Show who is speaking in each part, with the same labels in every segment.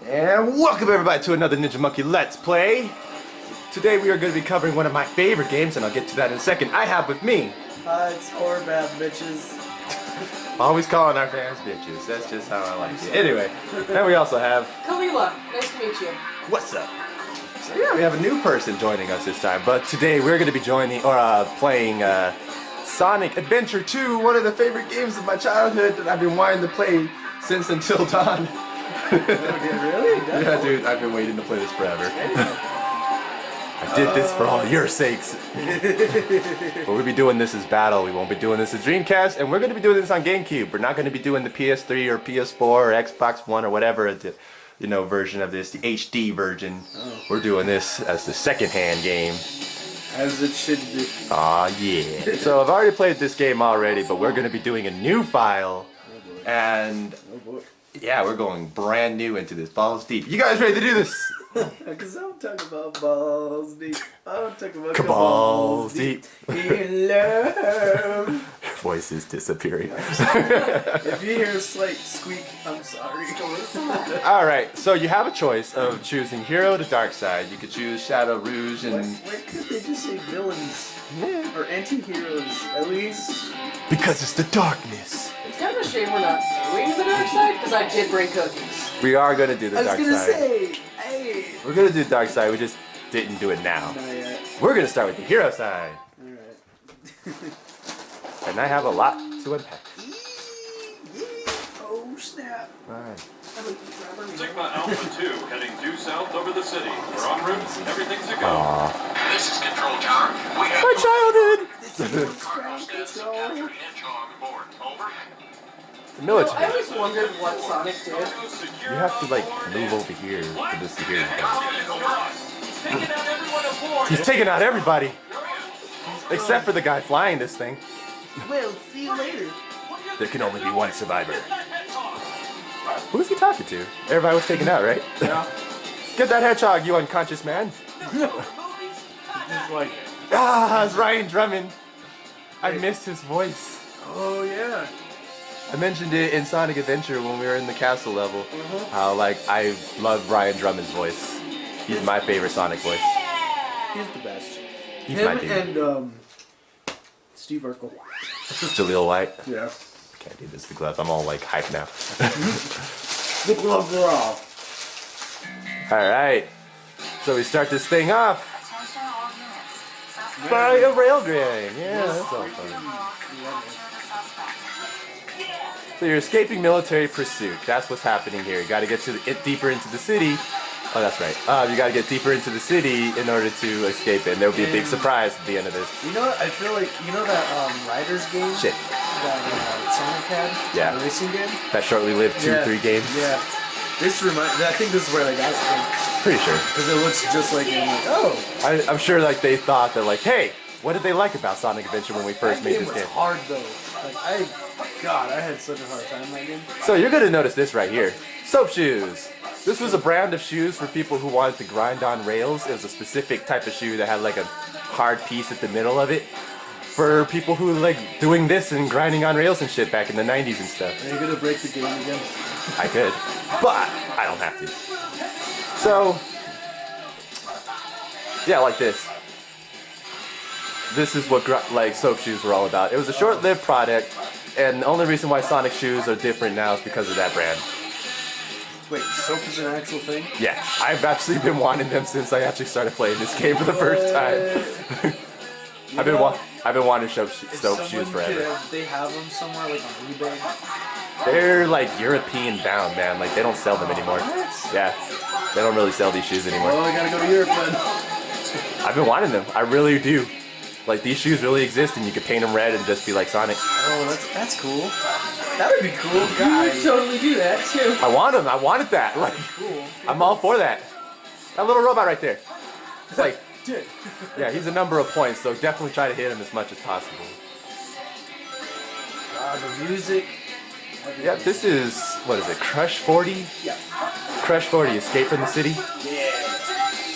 Speaker 1: And welcome everybody to another Ninja Monkey Let's Play. Today we are going to be covering one of my favorite games, and I'll get to that in a second. I have with me...
Speaker 2: it's whorebath, bitches.
Speaker 1: Always calling our fans bitches. That's just how I like it. Anyway, and we also have...
Speaker 3: Kahlela, nice to meet you.
Speaker 1: What's up? So yeah, we have a new person joining us this time. But today we're going to be playing Sonic Adventure 2, one of the favorite games of my childhood that I've been wanting to play since Until Dawn.
Speaker 2: Really?
Speaker 1: Yeah, dude, I've been waiting to play this forever. I did this for all your sakes. But we'll be doing this as Battle. We won't be doing this as Dreamcast, and we're going to be doing this on Gamecube. We're not going to be doing the PS3 or PS4 or Xbox One or whatever version of this, the HD version. Oh. We're doing this as the second-hand game.
Speaker 2: As it should be.
Speaker 1: Aw, yeah. So I've already played this game already, but we're going to be doing a new file.
Speaker 2: Oh boy.
Speaker 1: And...
Speaker 2: Oh boy.
Speaker 1: Yeah, we're going brand new into this. Balls deep. You guys ready to do this?
Speaker 2: Because I don't talk about balls deep. I don't talk about
Speaker 1: balls deep.
Speaker 2: In love.
Speaker 1: Your voice is disappearing.
Speaker 2: If you hear a slight squeak, I'm sorry.
Speaker 1: Alright, so you have a choice of choosing Hero to Dark Side. You could choose Shadow Rouge and...
Speaker 2: Why couldn't they just say villains?
Speaker 1: Yeah.
Speaker 2: Or anti-heroes, at least?
Speaker 1: Because it's the darkness.
Speaker 3: It's kind of a shame we're not doing the dark side, because I did bring cookies.
Speaker 1: We are going to do the dark side.
Speaker 2: I was going to say, hey.
Speaker 1: We're going to do the dark side, we just didn't do it now.
Speaker 2: Not yet.
Speaker 1: We're going to start with the hero side.
Speaker 2: Alright.
Speaker 1: And I have a lot to unpack.
Speaker 2: Oh, snap.
Speaker 1: Alright.
Speaker 4: Sigma Alpha 2 heading due south over the city. We're en route. Everything's a go.
Speaker 1: Aww.
Speaker 4: This is Control Tower. We have
Speaker 1: My childhood! The military.
Speaker 3: I always wondered what Sonic did.
Speaker 1: You have to like move over here for this to hear you. He's taking out everybody! Except for the guy flying this thing.
Speaker 2: Well, see you later.
Speaker 1: There can only be one survivor. Who was he talking to? Everybody was taken out, right?
Speaker 2: Yeah.
Speaker 1: Get that hedgehog, you unconscious man.
Speaker 2: Just like...
Speaker 1: Ah, it's Ryan Drummond. I missed his voice.
Speaker 2: Oh, yeah.
Speaker 1: I mentioned it in Sonic Adventure when we were in the castle level. How, like, I love Ryan Drummond's voice. He's my favorite Sonic voice.
Speaker 2: He's the best.
Speaker 1: He's
Speaker 2: Him
Speaker 1: my dude.
Speaker 2: And, Steve Urkel.
Speaker 1: Jaleel White.
Speaker 2: Yeah.
Speaker 1: I can't do this, the glove. I'm all, like, hyped now.
Speaker 2: The gloves are off.
Speaker 1: Alright. So we start this thing off by a rail drain. Yeah, that's all fun. So you're escaping military pursuit. That's what's happening here. You got to get deeper into the city. Oh, that's right. You got to get deeper into the city in order to escape it. And there will be a big surprise at the end of this.
Speaker 2: You know what? I feel like, you know that Riders game?
Speaker 1: Shit.
Speaker 2: That Sonic had?
Speaker 1: Yeah.
Speaker 2: The racing game?
Speaker 1: That shortly lived 2-3 games.
Speaker 2: Yeah. I think this is where they got it from.
Speaker 1: Pretty sure.
Speaker 2: Because it looks just like it. Like, oh.
Speaker 1: I'm sure like they thought that like, hey, what did they like about Sonic Adventure when we first made this game?
Speaker 2: That game was hard though. Like I had such a hard time that game.
Speaker 1: So you're gonna notice this right here. Soap shoes. This was a brand of shoes for people who wanted to grind on rails. It was a specific type of shoe that had like a hard piece at the middle of it. For people who like doing this and grinding on rails and shit back in the 90s and stuff.
Speaker 2: Are you gonna break the game again?
Speaker 1: I could, but I don't have to. So, yeah, like this. This is what like soap shoes were all about. It was a short-lived product, and the only reason why Sonic shoes are different now is because of that brand.
Speaker 2: Wait, soap is an actual thing?
Speaker 1: Yeah, I've actually been wanting them since I actually started playing this game for the first time. I've been wanting soap shoes forever.
Speaker 2: They have them somewhere like on eBay.
Speaker 1: They're like European bound, man. Like they don't sell them anymore.
Speaker 2: What?
Speaker 1: Yeah, they don't really sell these shoes anymore.
Speaker 2: Oh, I gotta go to Europe then.
Speaker 1: I've been wanting them. I really do. Like these shoes really exist, and you could paint them red and just be like Sonic.
Speaker 2: Oh, that's cool. That would be cool,
Speaker 3: You
Speaker 2: guys.
Speaker 3: would totally do that too.
Speaker 1: I want them. I wanted that. Like,
Speaker 2: Cool.
Speaker 1: I'm all for that. That little robot right there. It's like, yeah, he's a number of points, so definitely try to hit him as much as possible.
Speaker 2: God, the music.
Speaker 1: Yeah, this is, what is it, Crush 40?
Speaker 2: Yeah.
Speaker 1: Crush 40, Escape from the City.
Speaker 2: Yeah.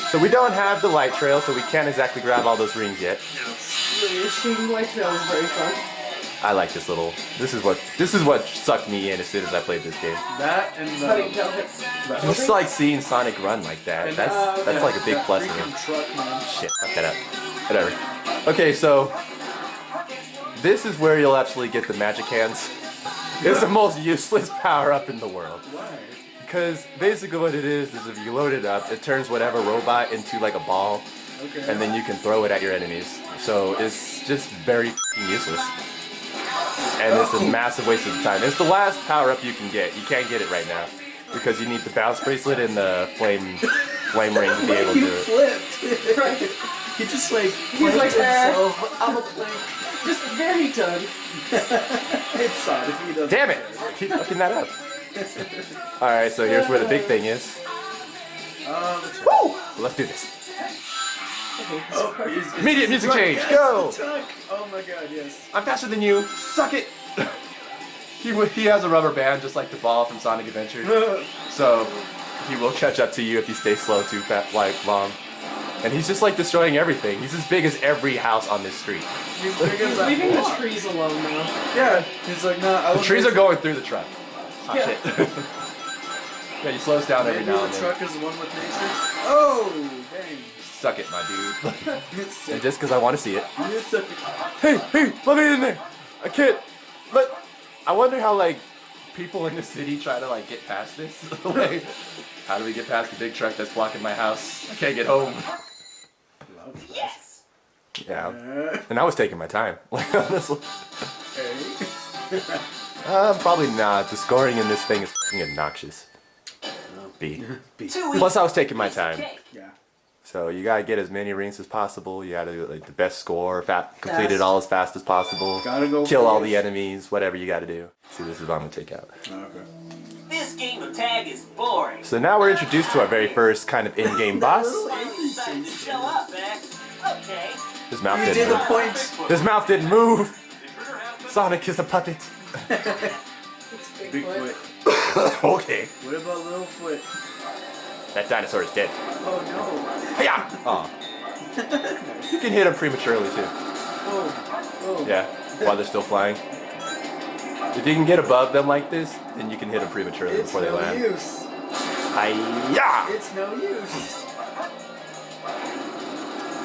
Speaker 1: So we don't have the light trail, so we can't exactly grab all those rings yet.
Speaker 3: The machine light trail is very fun.
Speaker 1: I like this little. This is what sucked me in as soon as I played this game.
Speaker 2: That and
Speaker 3: How do you tell
Speaker 2: the
Speaker 3: it?
Speaker 1: Just like seeing Sonic run like that.
Speaker 2: And
Speaker 1: That's like a big
Speaker 2: that
Speaker 1: plus for me.
Speaker 2: freaking truck, man.
Speaker 1: Shit, fuck that up. Whatever. Okay, so this is where you'll actually get the magic hands. It's the most useless power up in the world.
Speaker 2: Why?
Speaker 1: Because basically what it is if you load it up, it turns whatever robot into like a ball,
Speaker 2: Okay.
Speaker 1: and then you can throw it at your enemies. So it's just very f***ing useless. And it's a massive waste of time. It's the last power up you can get. You can't get it right now. Because you need the bounce bracelet and the flame ring to be able to
Speaker 2: You
Speaker 1: do it.
Speaker 2: flipped.
Speaker 3: Right.
Speaker 2: He just like
Speaker 3: He's like,
Speaker 2: himself.
Speaker 3: I'm a plank. Just very done.
Speaker 2: It's Sonic. He doesn't
Speaker 1: Damn it!
Speaker 2: care.
Speaker 1: Keep fucking that up. Alright, so here's where the big thing is.
Speaker 2: The truck.
Speaker 1: Woo! Let's do this.
Speaker 2: Oh, he's
Speaker 1: Immediate music change,
Speaker 2: Yes,
Speaker 1: go!
Speaker 2: the truck. Oh my god, yes.
Speaker 1: I'm faster than you. Suck it! He has a rubber band just like the ball from Sonic Adventure. So he will catch up to you if you stay slow too long. And he's just like destroying everything. He's as big as every house on this street.
Speaker 2: He's big as
Speaker 3: He's
Speaker 2: that
Speaker 3: leaving the
Speaker 2: block.
Speaker 3: trees alone now.
Speaker 2: Yeah, he's like, nah, I
Speaker 1: The
Speaker 2: was
Speaker 1: trees are going through the truck. Oh
Speaker 3: Yeah.
Speaker 1: shit. Yeah, he slows down every
Speaker 2: Maybe
Speaker 1: now
Speaker 2: the
Speaker 1: and then.
Speaker 2: truck is one with nature. Oh, dang.
Speaker 1: Suck it, my dude.
Speaker 2: It's
Speaker 1: And just because I want to see it.
Speaker 2: It's a-
Speaker 1: Hey, let me in there. I can't. But I wonder how like people in the city try to like get past this. Like, how do we get past the big truck that's blocking my house? I can't get home.
Speaker 3: Yes!
Speaker 1: Yeah. And I was taking my time. Like honestly.
Speaker 2: Okay.
Speaker 1: Probably not. The scoring in this thing is fucking obnoxious. B.
Speaker 2: B.
Speaker 1: Plus I was taking my time.
Speaker 2: Yeah.
Speaker 1: So you gotta get as many rings as possible. You gotta do like the best score, complete it all as fast as possible.
Speaker 2: Gotta go
Speaker 1: Kill all
Speaker 2: fast.
Speaker 1: the enemies, whatever you gotta do. See, this is what I'm gonna take out.
Speaker 2: Okay.
Speaker 5: This game of tag is boring.
Speaker 1: So now we're introduced to our very first kind of in-game boss.
Speaker 5: Finally decided to show up, eh? Okay.
Speaker 1: His mouth
Speaker 2: You
Speaker 1: didn't
Speaker 2: did the
Speaker 1: move.
Speaker 2: point.
Speaker 1: His mouth didn't move. Sonic is a puppet.
Speaker 3: It's Bigfoot.
Speaker 2: Bigfoot.
Speaker 1: Okay.
Speaker 2: What about Littlefoot?
Speaker 1: That dinosaur is dead.
Speaker 2: Oh
Speaker 1: Hiya! Oh. You can hit him prematurely too.
Speaker 2: no. Oh.
Speaker 1: Yeah, while they're still flying. If you can get above them like this, then you can hit them prematurely
Speaker 2: It's
Speaker 1: before they
Speaker 2: no
Speaker 1: land.
Speaker 2: use.
Speaker 1: Hiya!
Speaker 2: It's no use.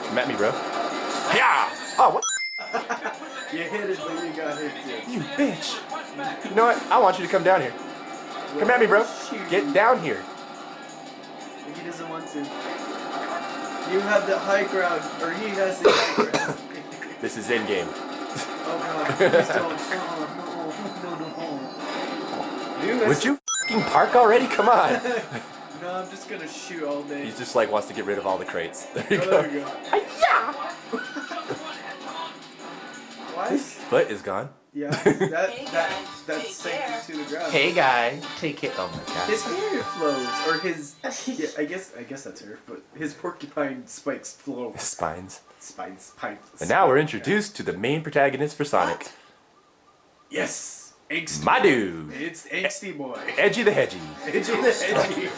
Speaker 1: Come at me, bro. Hiya! Oh, what?
Speaker 2: You hit it, but you got hit too.
Speaker 1: You bitch! You know what? I want you to come down here. Come at me, bro.
Speaker 2: Shoot.
Speaker 1: Get down here.
Speaker 2: He doesn't want to. You have the high ground, or he has the high ground.
Speaker 1: This is Endgame.
Speaker 2: Oh god, please don't. Oh, no. Dude,
Speaker 1: Would you fucking park already? Come on.
Speaker 2: No, I'm just gonna shoot all day.
Speaker 1: He just like wants to get rid of all the crates. There you
Speaker 2: Oh,
Speaker 1: go.
Speaker 2: there we go.
Speaker 1: Hiya!
Speaker 2: Why?
Speaker 1: His foot is gone.
Speaker 2: Yeah, that's sank to the ground.
Speaker 1: Hey guy, take it. Oh my god.
Speaker 2: His hair flows, or his. Yeah, I guess that's her, but his porcupine spikes flow.
Speaker 1: His spines.
Speaker 2: Spines, pipes.
Speaker 1: And now we're introduced to the main protagonist for Sonic.
Speaker 2: Yes, angsty.
Speaker 1: My dude.
Speaker 2: It's angsty boy.
Speaker 1: Edgy the Hedgy.
Speaker 2: Edgy the edgy.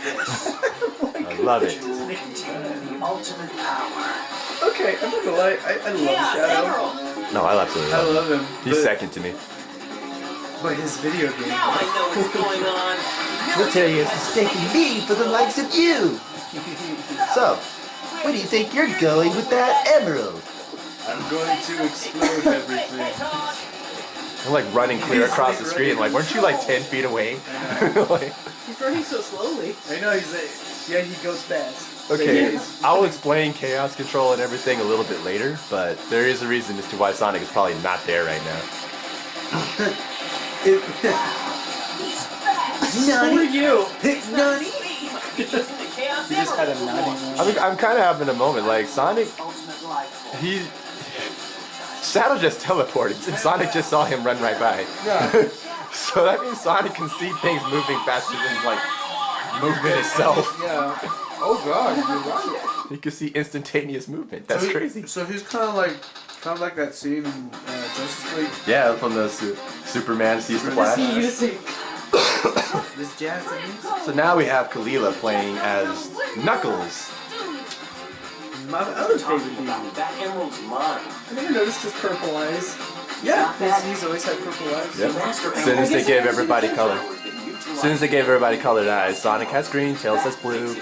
Speaker 1: I love it.
Speaker 5: The ultimate power.
Speaker 2: Okay, I'm not gonna lie, I love
Speaker 3: Yeah,
Speaker 2: Shadow.
Speaker 3: Emerald!
Speaker 1: No, I absolutely
Speaker 2: I
Speaker 1: love him.
Speaker 2: love him.
Speaker 1: He's
Speaker 2: but,
Speaker 1: second to me.
Speaker 2: But his video game.
Speaker 5: Now I know what's going on.
Speaker 6: We'll tell you it's mistaken me for the likes of you. So, where do you think you're going with that emerald?
Speaker 2: I'm going to explode everything.
Speaker 1: I'm like running clear across the screen. Like, weren't you like 10 feet away? Like,
Speaker 3: He's running so slowly.
Speaker 2: I know, he's like, yeah, he goes fast.
Speaker 1: okay,
Speaker 2: Yeah.
Speaker 1: I'll explain chaos control and everything a little bit later, but there is a reason as to why Sonic is probably not there right now.
Speaker 3: Who are you?
Speaker 6: Nani?
Speaker 2: He just had a nutty one.
Speaker 1: I'm kind of having a moment. Like, Sonic,
Speaker 5: Ultimate life.
Speaker 1: he. Shadow just teleported, and Sonic just saw him run right by.
Speaker 2: Yeah.
Speaker 1: So that means Sonic can see things moving faster than, like, movement itself.
Speaker 2: Yeah. Oh god, you're right.
Speaker 1: He can see instantaneous movement. That's crazy.
Speaker 2: So he's kind of like that scene in Justice League.
Speaker 1: Yeah, from the Superman sees the
Speaker 3: What is
Speaker 1: Flash.
Speaker 3: he using?
Speaker 2: This jazz music.
Speaker 1: So now we have Kahlela playing as Knuckles.
Speaker 2: My other favorite dude.
Speaker 5: That emerald's mine.
Speaker 3: I never noticed his purple eyes.
Speaker 2: Yeah, he's always had purple eyes.
Speaker 1: Yep. As soon as they gave everybody color. As soon as they gave everybody colored eyes, Sonic has green, Tails has blue,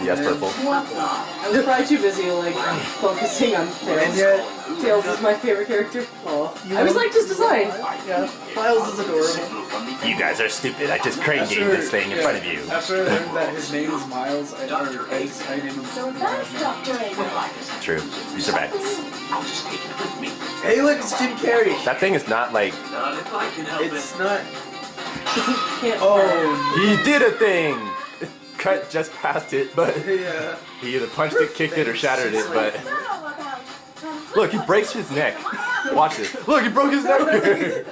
Speaker 1: he has purple.
Speaker 3: I was probably too busy like focusing on
Speaker 2: And
Speaker 3: Tails.
Speaker 2: yet,
Speaker 3: Tails is my favorite character.
Speaker 2: oh,
Speaker 3: I always liked his design.
Speaker 2: yeah, Miles is adorable.
Speaker 1: You guys are stupid. I just crane game this thing in front of you.
Speaker 2: After I learned that his name is Miles, I named him.
Speaker 7: So that's Dr. Amos.
Speaker 1: True. You survived.
Speaker 2: Hey, look, it's Jim Carrey.
Speaker 1: That thing is not like...
Speaker 2: It's not.
Speaker 3: Can't
Speaker 2: Oh,
Speaker 1: He did a thing! Cut just past it, but
Speaker 2: yeah.
Speaker 1: he either punched it, kicked it, or shattered it, but... Look, he breaks his neck. Watch this. Look, he broke his neck!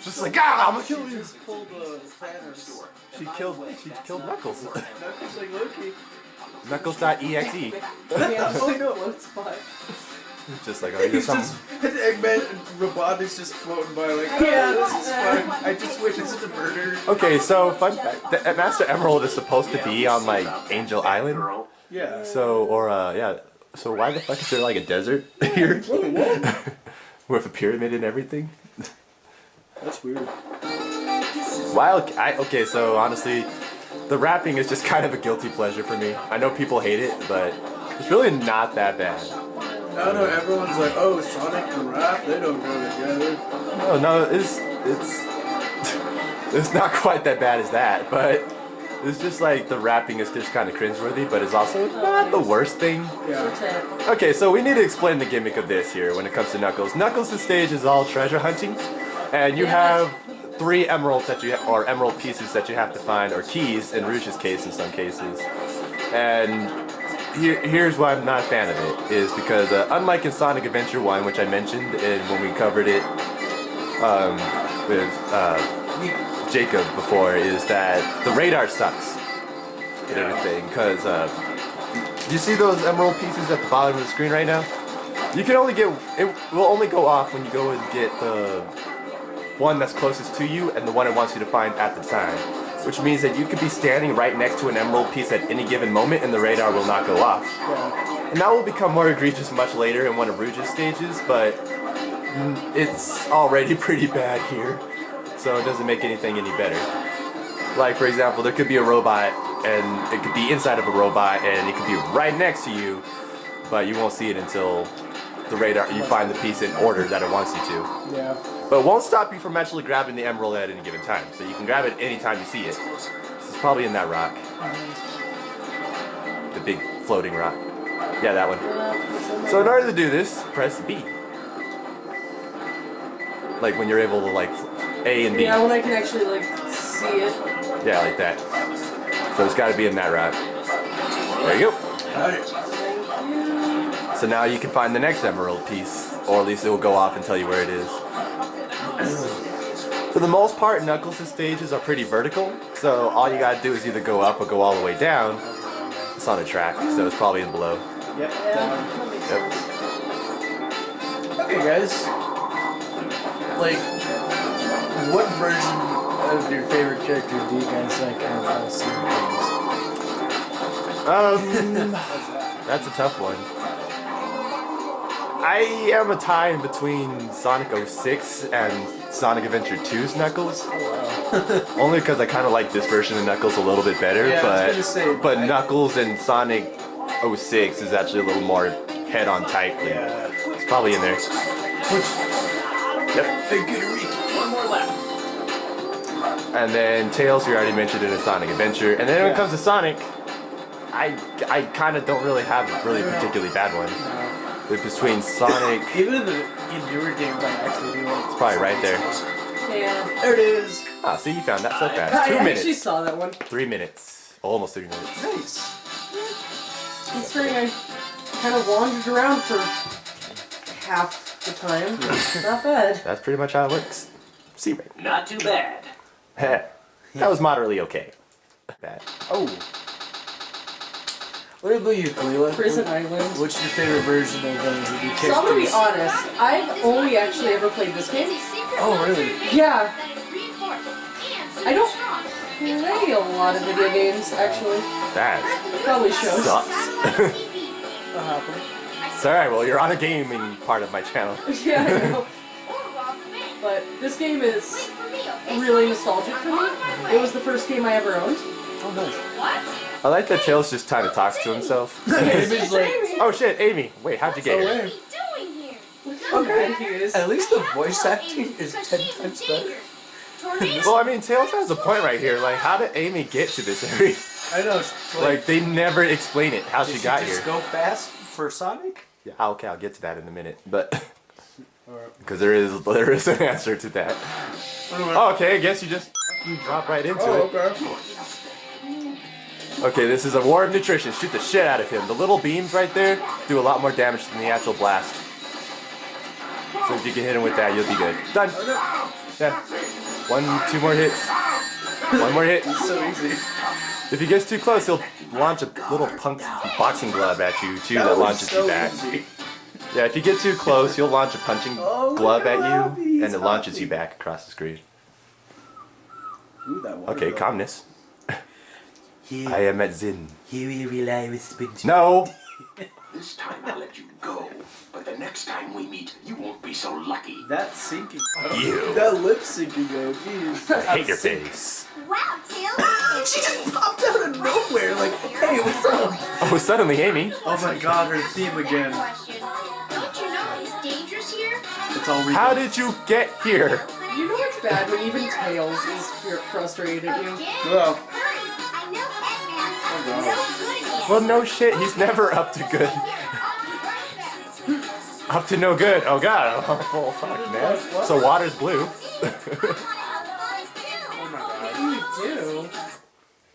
Speaker 1: Just like, ah, I'm gonna kill you!
Speaker 2: Just pulled Thanos.
Speaker 1: She killed Knuckles.
Speaker 2: Knuckles like Loki.
Speaker 1: Knuckles.exe.
Speaker 3: Yeah, oh no, what's fine.
Speaker 1: Just like, oh, there's
Speaker 2: He's
Speaker 1: some...
Speaker 2: just Eggman and Robotic's just floating by like,
Speaker 3: Yeah.
Speaker 2: this is fun. I just witnessed a murder.
Speaker 1: Okay, so fun fact, the Master Emerald is supposed to be on like Angel Island.
Speaker 2: Yeah.
Speaker 1: So, or yeah. So why the fuck is there like a desert here? With a pyramid and everything?
Speaker 2: That's weird.
Speaker 1: Okay, so honestly, the rapping is just kind of a guilty pleasure for me. I know people hate it, but it's really not that bad.
Speaker 2: I don't know, everyone's like, oh, Sonic and rap, they don't go together.
Speaker 1: No, it's not quite that bad as that, but it's just like the rapping is just kind of cringeworthy, but it's also not the worst thing.
Speaker 2: Yeah.
Speaker 1: Okay, so we need to explain the gimmick of this here when it comes to Knuckles. Knuckles' stage is all treasure hunting, and you have 3 emeralds or emerald pieces that you have to find, or keys in Rouge's case in some cases. And here's why I'm not a fan of it, is because unlike in Sonic Adventure 1, which I mentioned when we covered it with Jacob before, is that the radar sucks and everything, because you see those emerald pieces at the bottom of the screen right now? You can only get, it will only go off when you go and get the one that's closest to you and the one it wants you to find at the time. Which means that you could be standing right next to an emerald piece at any given moment and the radar will not go off. And that will become more egregious much later in one of Rouge's stages, but it's already pretty bad here. So it doesn't make anything any better. Like, for example, there could be a robot and it could be inside of a robot and it could be right next to you, but you won't see it until the radar, you find the piece in order that it wants you to.
Speaker 2: Yeah.
Speaker 1: But it won't stop you from actually grabbing the emerald at any given time. So you can grab it anytime you see it. This is probably in that rock. The big floating rock. Yeah, that one. So in order to do this, press B. Like when you're able to like A and B.
Speaker 3: Yeah, when I can actually like see it.
Speaker 1: Yeah, like that. So it's got to be in that rock. There you go. So now you can find the next emerald piece, or at least it will go off and tell you where it is. For the most part, Knuckles' stages are pretty vertical, so all you gotta do is either go up or go all the way down. It's on a track, so it's probably in below.
Speaker 2: Yep.
Speaker 3: That makes
Speaker 1: Yep.
Speaker 3: sense.
Speaker 2: Okay, guys. Like, what version of your favorite character do you guys like out of all Sonic games?
Speaker 1: That's a tough one. I am a tie in between Sonic 06 and Sonic Adventure 2's Knuckles. Only because I kind of like this version of Knuckles a little bit better,
Speaker 2: Yeah, I was gonna say,
Speaker 1: but Knuckles in Sonic 06 is actually a little more head-on tight.
Speaker 2: Yeah.
Speaker 1: It's probably in there. Yep.
Speaker 5: One more left.
Speaker 1: And then Tails, you already mentioned it in Sonic Adventure. And then when it comes to Sonic, I kind of don't really have a really particularly bad one. Between Sonic,
Speaker 2: Even in the newer games, I actually do like.
Speaker 1: it's probably right there.
Speaker 3: Yeah.
Speaker 2: There it is.
Speaker 1: Ah, see, you found that so fast.
Speaker 3: I
Speaker 1: 2
Speaker 3: actually
Speaker 1: minutes.
Speaker 3: saw that one.
Speaker 1: 3 minutes. Almost 3 minutes.
Speaker 2: Nice.
Speaker 3: Considering I kind of wandered around for half the time. Not bad.
Speaker 1: That's pretty much how it works. See, right?
Speaker 5: Not too bad.
Speaker 1: That was moderately okay. Bad.
Speaker 2: Oh. What about you, Kahlela?
Speaker 3: Prison Island.
Speaker 2: What's your favorite version of your characters?
Speaker 3: So I'm gonna be honest, I've only actually ever played this game.
Speaker 2: Oh, really?
Speaker 3: Yeah. I don't play a lot of video games, actually.
Speaker 1: That
Speaker 3: Probably shows.
Speaker 1: sucks.
Speaker 2: What happened?
Speaker 1: It's alright, well, you're on a gaming part of my channel.
Speaker 3: Yeah, I know. But this game is really nostalgic for me. It was the first game I ever owned.
Speaker 2: Oh, nice.
Speaker 1: I like that Tails just kind of talks to himself.
Speaker 2: Amy's like,
Speaker 1: Oh shit, Amy, wait, how'd you get
Speaker 2: oh,
Speaker 1: here?
Speaker 2: wait.
Speaker 3: Okay. He is.
Speaker 2: At least the voice acting is 10 times better.
Speaker 1: Well, I mean, Tails has a point right here. Like, how did Amy get to this area?
Speaker 2: I know. It's
Speaker 1: Like, they never explain it, how
Speaker 2: did
Speaker 1: she got here.
Speaker 2: just go fast for Sonic?
Speaker 1: Yeah, okay, I'll get to that in a minute, but
Speaker 2: Alright.
Speaker 1: because there is an answer to that. Oh, okay, I guess you just drop right into
Speaker 2: Oh,
Speaker 1: it.
Speaker 2: okay.
Speaker 1: Okay, this is a war of nutrition. Shoot the shit out of him. The little beams right there do a lot more damage than the actual blast. So if you can hit him with that, you'll be good. Done. Yeah. 2 more hits. 1 more hit.
Speaker 2: It's so easy.
Speaker 1: If he gets too close, he'll launch a little punk boxing glove at you too that
Speaker 2: was
Speaker 1: launches
Speaker 2: so
Speaker 1: you back.
Speaker 2: easy.
Speaker 1: Yeah, if you get too close, he'll launch a punching
Speaker 2: Oh,
Speaker 1: glove at
Speaker 2: God,
Speaker 1: you,
Speaker 2: he's
Speaker 1: and it launches
Speaker 2: happy.
Speaker 1: you back across the screen.
Speaker 2: Ooh, that water
Speaker 1: Okay,
Speaker 2: though.
Speaker 1: calmness.
Speaker 6: Here,
Speaker 1: I am at Zin.
Speaker 6: here we rely with Spinch.
Speaker 1: No!
Speaker 8: This time I'll let you go, but the next time we meet, you won't be so lucky.
Speaker 2: That syncing.
Speaker 1: You.
Speaker 2: That lip syncing though, jeez.
Speaker 1: I hate your face.
Speaker 7: Wow, Tails.
Speaker 2: She just popped out of nowhere, like, hey, what's up?
Speaker 1: Oh, suddenly, Amy.
Speaker 2: Oh my god, her theme again.
Speaker 7: Question. Don't you know it's dangerous here?
Speaker 2: It's all
Speaker 1: How did you get here?
Speaker 3: You know it's bad when even Tails is frustrated at you.
Speaker 7: Again?
Speaker 2: Well,
Speaker 7: Hurry. I know Eggman's
Speaker 2: God.
Speaker 7: no good again.
Speaker 1: Well, no shit, he's never up to good. Up to no good. Oh god. Oh, fuck, man. So water's blue.
Speaker 3: What do you do?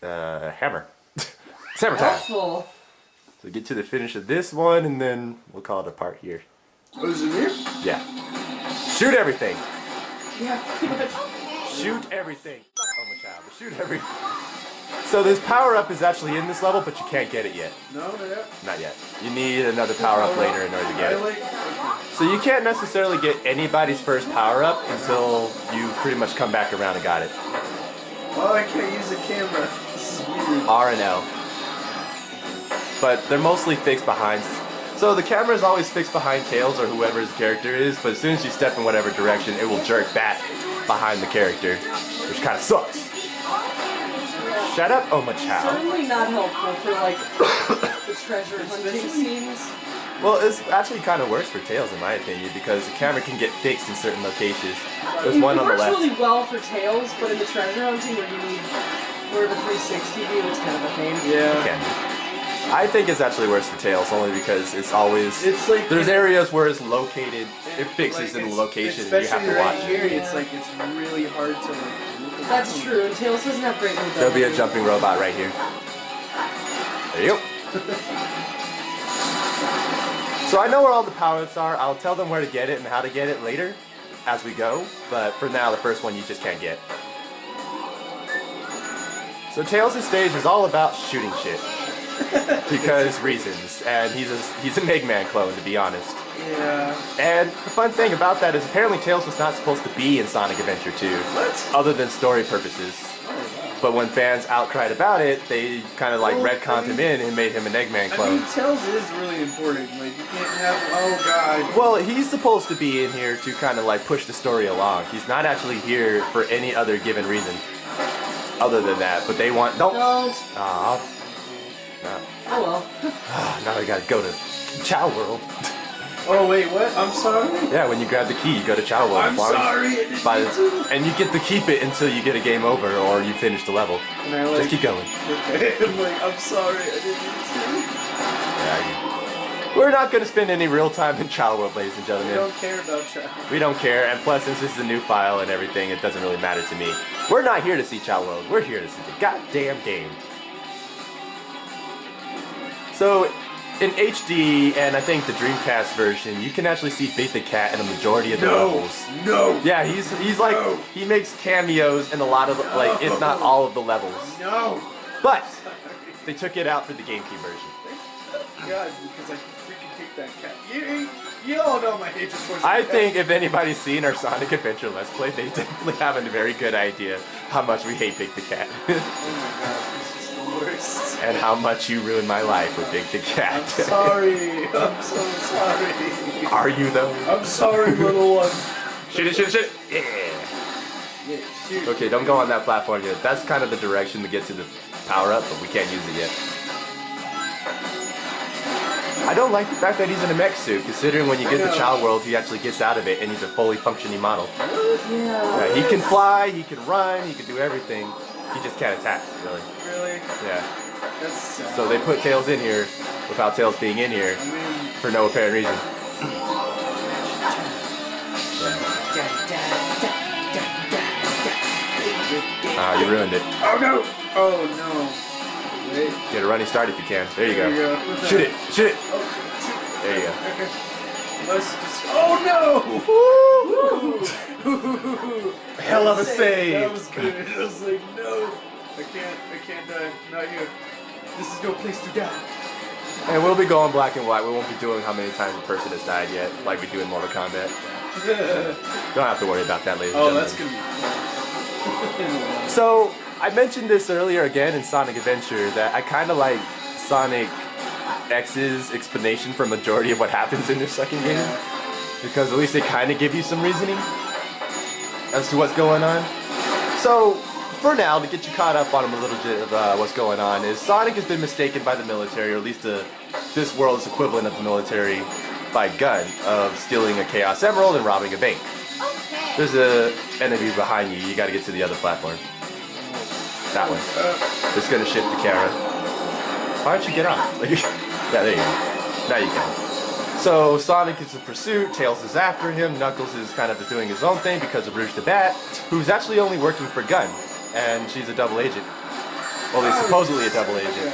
Speaker 1: Hammer. It's hammer time.
Speaker 3: Awful.
Speaker 1: So get to the finish of this one, and then we'll call it a part here.
Speaker 2: was it here?
Speaker 1: Yeah. Shoot everything.
Speaker 3: Yeah, pretty much.
Speaker 1: Shoot everything. Oh my god, but shoot everything. So this power up is actually in this level, but you can't get it yet.
Speaker 2: No, no.
Speaker 1: Not yet. You need another power up later in order to get
Speaker 2: I
Speaker 1: it.
Speaker 2: like.
Speaker 1: So you can't necessarily get anybody's first power up until you pretty much come back around and got it.
Speaker 2: Oh, I can't use the camera. This is weird.
Speaker 1: R and L. But they're mostly fixed behind. So the camera is always fixed behind Tails or whoever his character is, but as soon as you step in whatever direction, it will jerk back behind the character, which kind of sucks. Shut up, Oh Chow.
Speaker 3: Certainly not helpful for like the treasure hunting scenes.
Speaker 1: Well, it's actually kind of worse for Tails in my opinion because the camera can get fixed in certain locations. There's
Speaker 3: It
Speaker 1: one on the
Speaker 3: works
Speaker 1: left.
Speaker 3: really well for Tails, but in the treasure hunting where you need more of a 360 view, it's kind of a pain.
Speaker 2: Yeah.
Speaker 1: Can be. I think it's actually worse for Tails only because it's always
Speaker 2: It's like
Speaker 1: there's areas where it's located, it fixes in the location and you have to watch
Speaker 2: here,
Speaker 1: it.
Speaker 2: it's like it's really hard to like, look
Speaker 3: That's
Speaker 2: around.
Speaker 3: true, and Tails doesn't have great mobility.
Speaker 1: There'll be a jumping robot right here. There you go. So I know where all the power-ups are. I'll tell them where to get it and how to get it later as we go, but for now the first one you just can't get. So Tails' stage is all about shooting shit. Because reasons, and he's an Eggman clone to be honest.
Speaker 2: Yeah.
Speaker 1: And the fun thing about that is apparently Tails was not supposed to be in Sonic Adventure 2,
Speaker 2: What?
Speaker 1: other than story purposes. But when fans outcried about it, they kind of like
Speaker 2: Well,
Speaker 1: retconned him in and made him an Eggman
Speaker 2: I
Speaker 1: clone.
Speaker 2: mean, Tails is really important. Like, you can't have. Oh god.
Speaker 1: Well, he's supposed to be in here to kind of like push the story along. He's not actually here for any other given reason other than that. But they want don't.
Speaker 3: Don't.
Speaker 1: Aw. Nah.
Speaker 3: Oh well.
Speaker 1: Now I gotta go to Chow World.
Speaker 2: Oh wait, what? I'm sorry.
Speaker 1: Yeah, when you grab the key, you go to Chow World.
Speaker 2: I'm sorry. I didn't
Speaker 1: By
Speaker 2: mean to.
Speaker 1: and you get to keep it until you get a game over or you finish the level.
Speaker 2: And I like.
Speaker 1: Just keep going.
Speaker 2: Okay. I'm like, I'm sorry. I didn't mean
Speaker 1: Yeah, we're not going to spend any real time in Chow World, ladies and
Speaker 2: to. I
Speaker 1: gentlemen.
Speaker 2: don't care about Chow.
Speaker 1: We don't care, and plus, since this is a new file and everything, it doesn't really matter to me. We're not here to see Chow World. We're here to see the goddamn game. So, in HD and I think the Dreamcast version, you can actually see Big the Cat in a majority of the levels.
Speaker 2: No.
Speaker 1: Yeah, he's like
Speaker 2: No.
Speaker 1: he makes cameos in a lot of the, like if not all of the levels.
Speaker 2: No.
Speaker 1: But they took it out for the GameCube version.
Speaker 2: God, because I freaking hate that cat. You all know my hatred towards
Speaker 1: I
Speaker 2: that
Speaker 1: think if anybody's seen our Sonic Adventure Let's Play, they definitely have a very good idea how much we hate Big the Cat.
Speaker 2: cat. Oh my god, he's just the worst.
Speaker 1: and how much you ruined my life with Big the Cat.
Speaker 2: I'm sorry. I'm so sorry.
Speaker 1: Are you though?
Speaker 2: I'm sorry, little one.
Speaker 1: Shoot it, shoot it, shoot it! Yeah!
Speaker 2: Yeah, shoot.
Speaker 1: Okay, don't go on that platform yet. That's kind of the direction to get to the power-up, but we can't use it yet. I don't like the fact that he's in a mech suit, considering when you get the child world, he actually gets out of it and he's a fully functioning model. Yeah, he can fly, he can run, he can do everything. He just can't attack, really.
Speaker 2: Really?
Speaker 1: Yeah.
Speaker 2: That's sad.
Speaker 1: So they put Tails in here without Tails being in here
Speaker 2: I mean,
Speaker 1: for no apparent reason. Ah, you ruined it.
Speaker 2: oh no! Oh no. Wait.
Speaker 1: Get a running start if you can. There you
Speaker 2: There
Speaker 1: go.
Speaker 2: you go.
Speaker 1: Shoot it! Shoot it!
Speaker 2: Oh, shoot.
Speaker 1: There you go.
Speaker 2: Okay. Let's just. Oh no!
Speaker 1: Hell of a
Speaker 2: That
Speaker 1: save!
Speaker 2: was good. I was like, no. I can't die. Not here. This is no place to die.
Speaker 1: And we'll be going black and white. We won't be doing how many times a person has died yet, like we do in Mortal Kombat. Don't have to worry about that, ladies and
Speaker 2: Oh,
Speaker 1: gentlemen.
Speaker 2: that's gonna be fun.
Speaker 1: So, I mentioned this earlier again in Sonic Adventure that I kind of like Sonic X's explanation for majority of what happens in this second game. Because at least they kind of give you some reasoning as to what's going on. So, for now, to get you caught up on a little bit of what's going on, is Sonic has been mistaken by the military, or at least this world's equivalent of the military, by Gun, of stealing a Chaos Emerald and robbing a bank.
Speaker 7: Okay.
Speaker 1: There's a enemy behind you. You got to get to the other platform. That one. It's gonna shift the camera. Why don't you get on? Yeah, there you go. Now you can. So Sonic is in pursuit. Tails is after him. Knuckles is kind of doing his own thing because of Rouge the Bat, who's actually only working for Gun, and she's a double agent. Well, he's supposedly a double agent.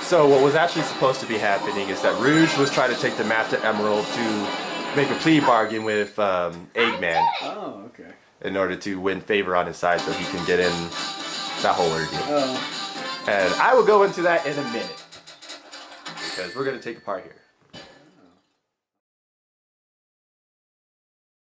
Speaker 1: So what was actually supposed to be happening is that Rouge was trying to take the Master Emerald to make a plea bargain with Eggman
Speaker 2: Oh, okay.
Speaker 1: in order to win favor on his side so he can get in that whole ordeal.
Speaker 2: Oh.
Speaker 1: And I will go into that in a minute because we're going to take a part here.